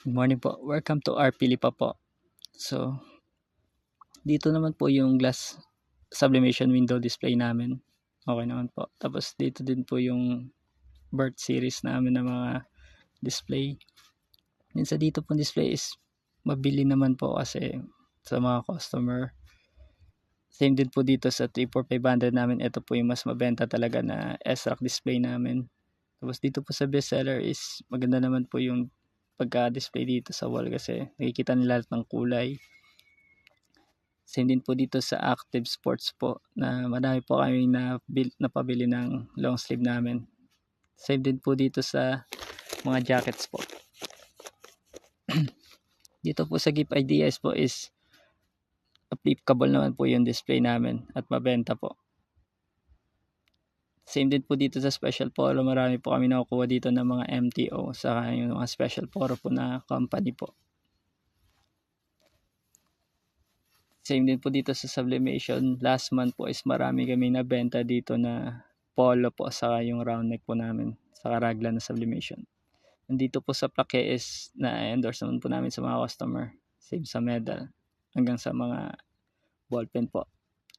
Good morning po. Welcome to R. Pilipa po. So, dito naman po yung glass sublimation window display namin. Okay naman po. Tapos dito din po yung birth series namin ng mga display. Minsan dito po display is mabili naman po kasi sa mga customer. Same din po dito sa 34500 namin. Ito po yung mas mabenta talaga na S-Rock display namin. Tapos dito po sa bestseller is maganda naman po yung pagka-display dito sa wall kasi nakikita nila lahat ng kulay. Same din po dito sa Active Sports po na marami po kami napabili ng long sleeve namin. Same din po dito sa mga jackets po. Dito po sa Gift Ideas po is applicable naman po yung display namin at mabenta po. Same din po dito sa Special Polo. Marami po kami nakukuha dito ng mga MTO saka yung mga Special Polo po na company po. Same din po dito sa sublimation. Last month po is marami kami nabenta dito na polo po saka yung round neck po namin saka raglan na sublimation. Nandito po sa plaque is na-endorse naman po namin sa mga customer. Same sa medal hanggang sa mga ballpen po.